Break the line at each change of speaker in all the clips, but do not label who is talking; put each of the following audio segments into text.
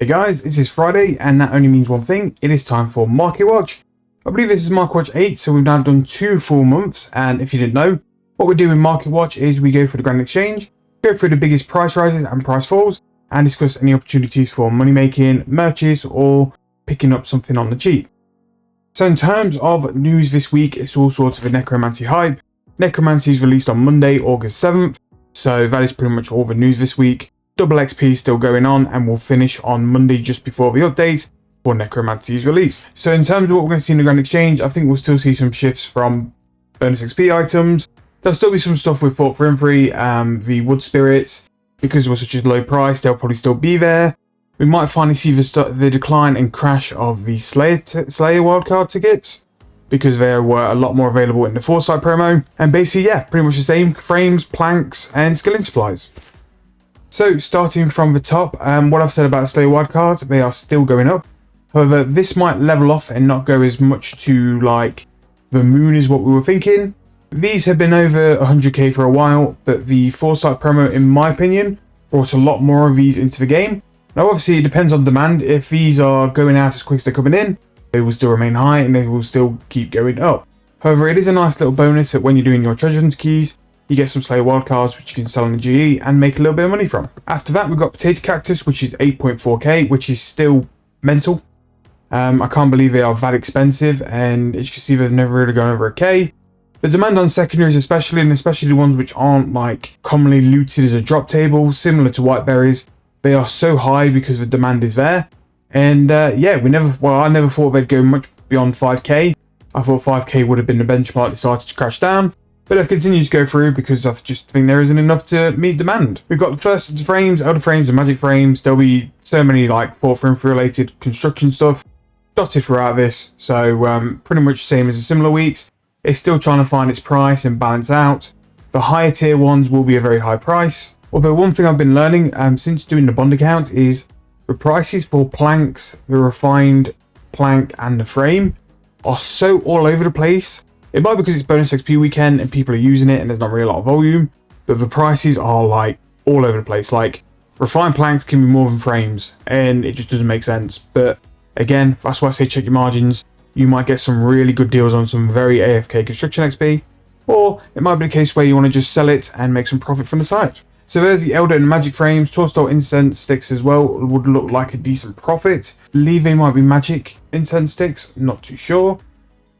Hey guys, it is Friday and that only means one thing. It is time for Marketwatch. I believe this is Marketwatch 8, so we've now done 2 full months, and if you didn't know, what we do in Marketwatch is we go through the Grand Exchange, go through the biggest price rises and price falls, and discuss any opportunities for money making, merches, or picking up something on the cheap. So in terms of news this week, it's all sorts of a Necromancy hype. Necromancy is released on Monday, August 7th, so that is pretty much all the news this week. Double XP is still going on and will finish on Monday just before the update for Necromancy's release. So in terms of what we're going to see in the Grand Exchange, I think we'll still see some shifts from bonus XP items. There'll still be some stuff with Fort for Infree, the Wood Spirits, because it was such a low price, they'll probably still be there. We might finally see the decline and crash of the Slayer wildcard tickets, because there were a lot more available in the Foresight promo. And basically, yeah, pretty much the same frames, planks, and skilling supplies. So starting from the top, what I've said about Slayer wildcards, they are still going up. However, this might level off and not go as much to like the moon as what we were thinking. These have been over 100k for a while, but the Foresight promo, in my opinion, brought a lot more of these into the game. Now obviously it depends on demand. If these are going out as quick as they're coming in, they will still remain high and they will still keep going up. However, it is a nice little bonus that when you're doing your treasure hunt keys, you get some Slayer wildcards which you can sell on the GE and make a little bit of money from. After that, we've got Potato Cactus, which is 8.4k, which is still mental. I can't believe they are that expensive, and as you can see, they've never really gone over a K. The demand on secondaries especially, and especially the ones which aren't like commonly looted as a drop table, similar to white berries, they are so high because the demand is there. And yeah, I never thought they'd go much beyond 5k. I thought 5k would have been the benchmark that started to crash down. But I've continued to go through because I just think there isn't enough to meet demand. We've got the first frames, elder frames, and magic frames. There'll be so many like Fort for Infree related construction stuff dotted throughout this. So pretty much same as the similar weeks. It's still trying to find its price and balance out. The higher tier ones will be a very high price. Although one thing I've been learning since doing the bond account is the prices for planks, the refined plank, and the frame are so all over the place. It might be because it's bonus XP weekend and people are using it and there's not really a lot of volume, but the prices are like all over the place. Like refined planks can be more than frames and it just doesn't make sense. But again, that's why I say check your margins. You might get some really good deals on some very AFK construction XP, or it might be the case where you want to just sell it and make some profit from the side. So there's the Elder and Magic frames. Tourstyle incense sticks as well would look like a decent profit. Believe they might be magic incense sticks, not too sure.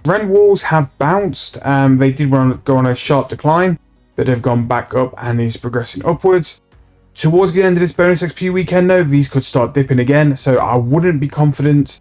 Rent walls have bounced. They did go on a sharp decline, but they've gone back up and is progressing upwards. Towards the end of this bonus XP weekend though, these could start dipping again, so I wouldn't be confident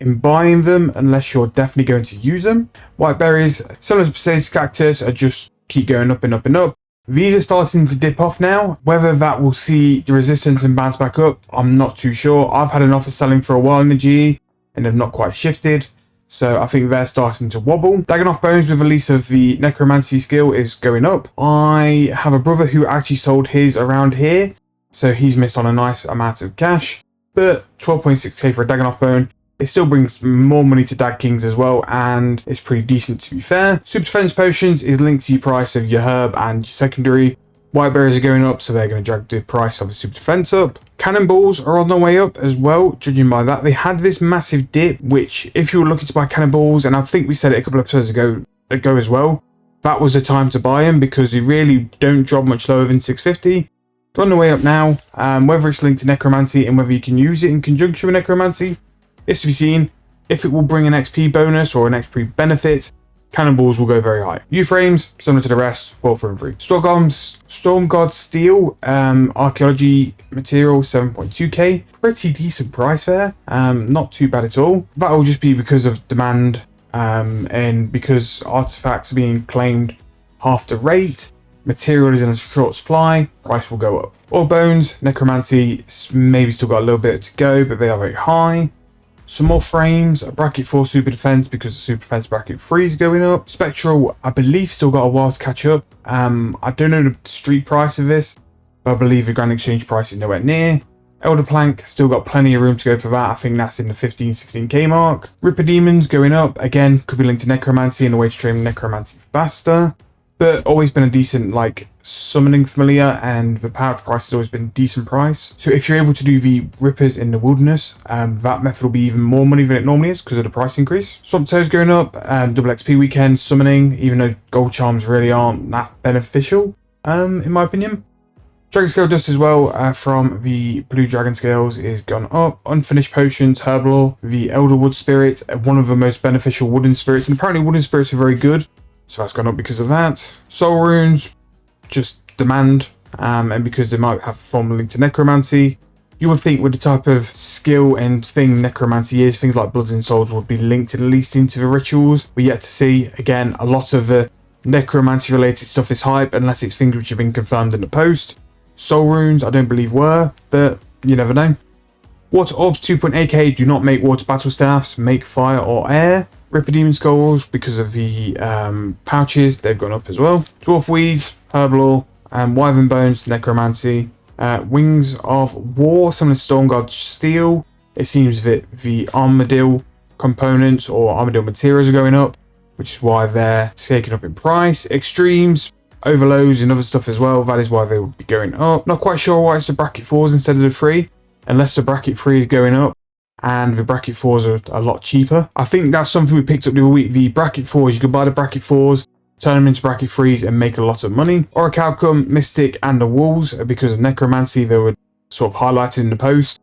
in buying them unless you're definitely going to use them. White berries, similar to Potato Cactus, are just keep going up and up and up. These are starting to dip off now. Whether that will see the resistance and bounce back up, I'm not too sure. I've had an offer selling for a while in the GE and they've not quite shifted. So I think they're starting to wobble. Daggenoff Bones with release of the Necromancy skill is going up. I have a brother who actually sold his around here, so he's missed on a nice amount of cash. But 12.6k for a Daggenoff Bone, it still brings more money to Dag Kings as well, and it's pretty decent to be fair. Super Defense Potions is linked to your price of your herb and your secondary. White berries are going up, so they're going to drag the price of the Super Defense up. Cannonballs are on their way up as well, judging by that. They had this massive dip, which if you were looking to buy cannonballs, and I think we said it a couple of episodes ago as well, that was the time to buy them because they really don't drop much lower than 650. They're on the way up now. Whether it's linked to Necromancy and whether you can use it in conjunction with Necromancy is to be seen. If it will bring an XP bonus or an XP benefit, cannonballs will go very high. U-frames, similar to the rest, Fort for Infree. Storm God Steel, archaeology material, 7.2k. Pretty decent price there. Not too bad at all. That will just be because of demand and because artifacts are being claimed half the rate. Material is in a short supply, price will go up. Ore bones, Necromancy, maybe still got a little bit to go, but they are very high. Some more frames, a bracket 4 super defense because the super defense bracket 3 is going up. Spectral, I believe, still got a while to catch up. I don't know the street price of this, but I believe the Grand Exchange price is nowhere near. Elder Plank, still got plenty of room to go for that. I think that's in the 15-16k mark. Ripper Demons going up, again, could be linked to Necromancy and the way to stream Necromancy faster. but always been a decent like summoning familiar, and the power price has always been a decent price. So if you're able to do the Rippers in the Wilderness, that method will be even more money than it normally is because of the price increase. Swamp Toes going up, double XP weekend summoning, even though gold charms really aren't that beneficial, in my opinion. Dragon Scale Dust as well, from the Blue Dragon Scales is gone up. Unfinished Potions, Herbal, the Elderwood Spirit, one of the most beneficial wooden spirits, and apparently wooden spirits are very good, so that's gone up because of that. Soul Runes, just demand, and because they might have a form linked to Necromancy. You would think with the type of skill and thing Necromancy is, things like Bloods and Souls would be linked at least into the rituals. We're yet to see. Again, a lot of the Necromancy related stuff is hype, unless it's things which have been confirmed in the post. Soul Runes, I don't believe were, but you never know. Water Orbs 2.8k do not make water battle staffs, make fire or air. Ripper Demon Skulls, because of the pouches, they've gone up as well. Dwarf Weeds, Herbal, Wyvern Bones, Necromancy. Wings of War, some of the Storm God Steel. It seems that the Armadillo components or Armadillo materials are going up, which is why they're taking up in price. Extremes, Overloads and other stuff as well, that is why they would be going up. Not quite sure why it's the bracket 4s instead of the 3, unless the bracket 3 is going up and the bracket 4s are a lot cheaper. I think that's something we picked up the other week. The bracket 4s, you could buy the bracket 4s, turn them into bracket 3s and make a lot of money. Orichalcum, Mystic and the Wolves, because of Necromancy, they were sort of highlighted in the post.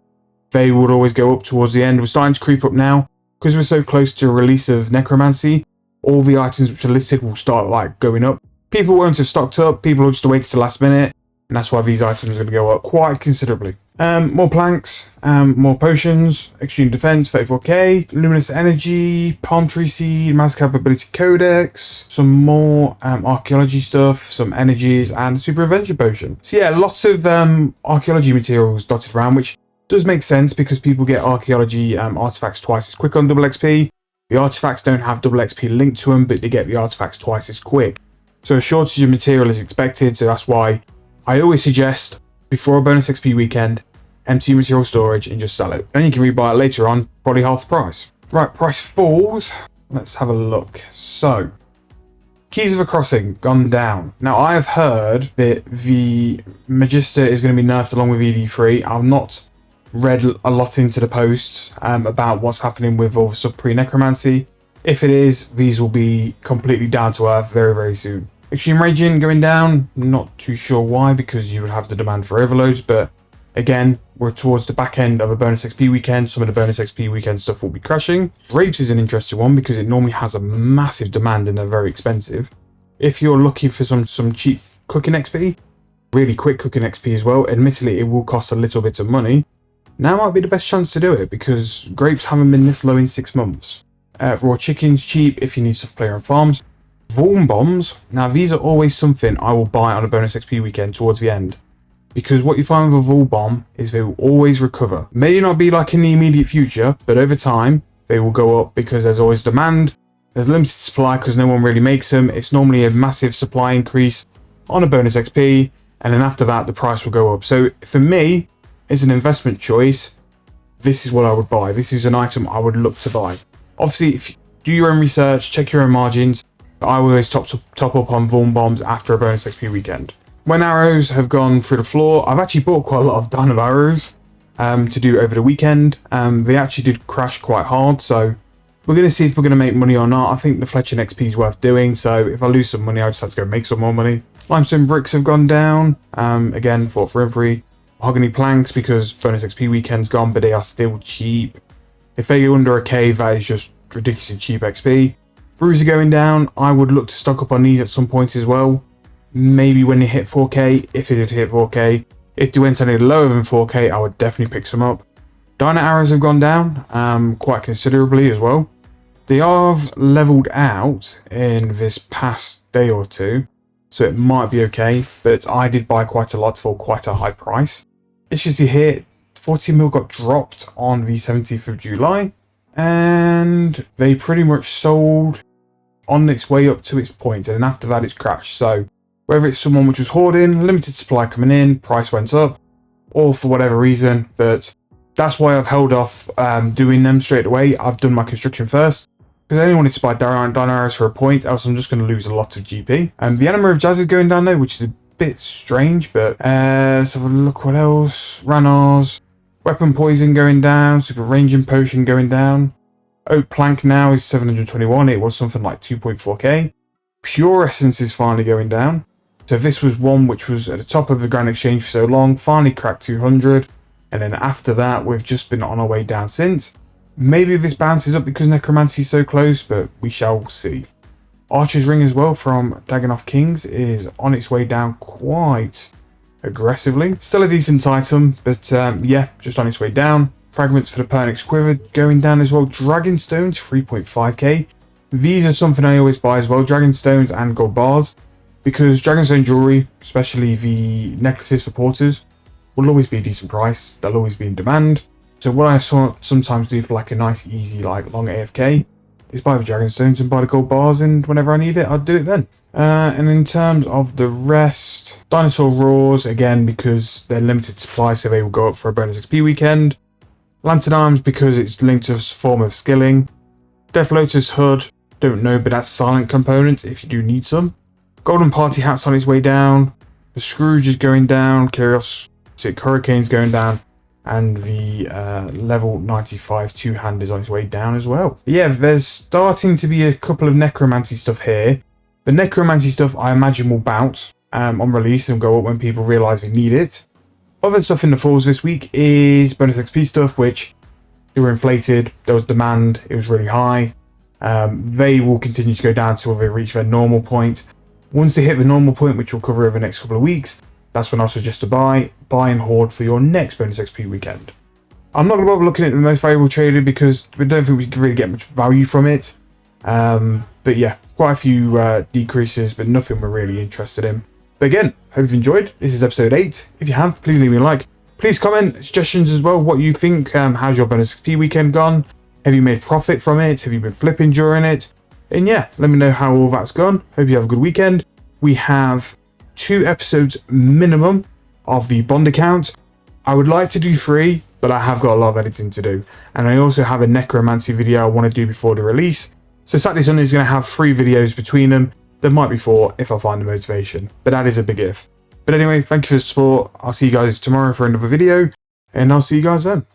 They would always go up towards the end. We're starting to creep up now because we're so close to the release of Necromancy. All the items which are listed will start like going up. People won't have stocked up, people will just wait till the last minute, and that's why these items are going to go up quite considerably. More planks, more potions, extreme defense, 34k, luminous energy, palm tree seed, mass capability codex, some more archaeology stuff, some energies, and super adventure potion. So yeah, lots of archaeology materials dotted around, which does make sense because people get archaeology artifacts twice as quick on double XP. The artifacts don't have double XP linked to them, but they get the artifacts twice as quick. So a shortage of material is expected, so that's why I always suggest, before a bonus XP weekend, empty your material storage and just sell it. Then you can rebuy it later on, probably half the price. Right, price falls. Let's have a look. So, Keys of a Crossing, gone down. Now, I have heard that the Magister is going to be nerfed along with ED3. I've not read a lot into the posts about what's happening with all the stuff pre-Necromancy. If it is, these will be completely down to earth very, very soon. Extreme Raging going down, not too sure why, because you would have the demand for overloads, but again, we're towards the back end of a bonus XP weekend. Some of the bonus XP weekend stuff will be crashing. Rapes is an interesting one because it normally has a massive demand and they're very expensive. If you're looking for some cheap cooking XP, really quick cooking XP as well, admittedly it will cost a little bit of money. Now might be the best chance to do it because grapes haven't been this low in 6 months. Raw chicken's cheap if you need stuff to play on farms. Warm bombs, now these are always something I will buy on a bonus XP weekend towards the end. Because what you find with a Vol Bomb is they will always recover. May not be like in the immediate future, but over time they will go up because there's always demand. There's limited supply because no one really makes them. It's normally a massive supply increase on a bonus XP, and then after that the price will go up. So for me, as an investment choice, this is what I would buy. This is an item I would look to buy. Obviously, if you do your own research, check your own margins. I always top up on Vorn Bombs after a bonus XP weekend. When arrows have gone through the floor, I've actually bought quite a lot of Dino arrows to do over the weekend. They actually did crash quite hard, so we're going to see if we're going to make money or not. I think the Fletching XP is worth doing, so if I lose some money, I just have to go make some more money. Limestone bricks have gone down. Again, fought for every. Mahogany planks because bonus XP weekend's gone, but they are still cheap. If they go under a K, that is just ridiculously cheap XP. Bruiser going down. I would look to stock up on these at some point as well. Maybe when they hit 4k, if it did hit 4k. If they went any lower than 4k, I would definitely pick some up. Dino arrows have gone down quite considerably as well. They have leveled out in this past day or two, so it might be okay, but I did buy quite a lot for quite a high price. As you see here, 40 mil got dropped on the 17th of July, and they pretty much sold on its way up to its point, and then after that it's crashed. So whether it's someone which was hoarding, limited supply coming in, price went up, or for whatever reason, but that's why I've held off doing them straight away. I've done my construction first, because I only wanted to buy Dino for a point, else I'm just going to lose a lot of GP. The Anima of Jazz is going down though, which is a bit strange, but let's have a look what else. Ranars, Weapon Poison going down, Super Ranging Potion going down. Oak Plank now is 721, it was something like 2.4k. Pure Essence is finally going down. So this was one which was at the top of the Grand Exchange for so long, finally cracked 200, and then after that we've just been on our way down since. Maybe this bounces up because Necromancy is so close, but we shall see. Archer's Ring as well from Daggenoff Kings is on its way down quite aggressively. Still a decent item, but yeah, just on its way down. Fragments for the Pernix Quiver going down as well. Dragonstones, 3.5k. These are something I always buy as well, Dragonstones and gold bars, because Dragonstone jewelry, especially the necklaces for porters, will always be a decent price. They'll always be in demand. So what I sometimes do for like a nice, easy, like long AFK is buy the Dragonstones and buy the gold bars, and whenever I need it, I'll do it then. And in terms of the rest, Dinosaur Roars, again, because they're limited supply, so they will go up for a bonus XP weekend. Lantern Arms, because it's linked to a form of skilling. Death Lotus Hood, don't know, but that's silent components if you do need some. Golden Party Hat's on its way down. The Scrooge is going down. Hurricane's going down. And the level 95 two-hand is on its way down as well. But yeah, there's starting to be a couple of Necromancy stuff here. The Necromancy stuff I imagine will bounce on release and go up when people realise they need it. Other stuff in the falls this week is bonus XP stuff, which they were inflated, there was demand, it was really high. They will continue to go down until they reach their normal point. Once they hit the normal point, which will cover over the next couple of weeks, that's when I'll suggest to buy and hoard for your next bonus XP weekend. I'm not going to bother looking at the most valuable traded because we don't think we can really get much value from it. But yeah, quite a few decreases, but nothing we're really interested in. But again, hope you've enjoyed. This is episode 8. If you have, please leave me a like. Please comment suggestions as well, what you think. How's your bonus XP weekend gone? Have you made profit from it? Have you been flipping during it? And yeah, let me know how all that's gone. Hope you have a good weekend. We have 2 episodes minimum of the Bond account. I would like to do 3, but I have got a lot of editing to do. And I also have a Necromancy video I want to do before the release. So Saturday Sunday is going to have 3 videos between them. There might be 4 if I find the motivation, but that is a big if. But anyway, thank you for the support. I'll see you guys tomorrow for another video, and I'll see you guys then.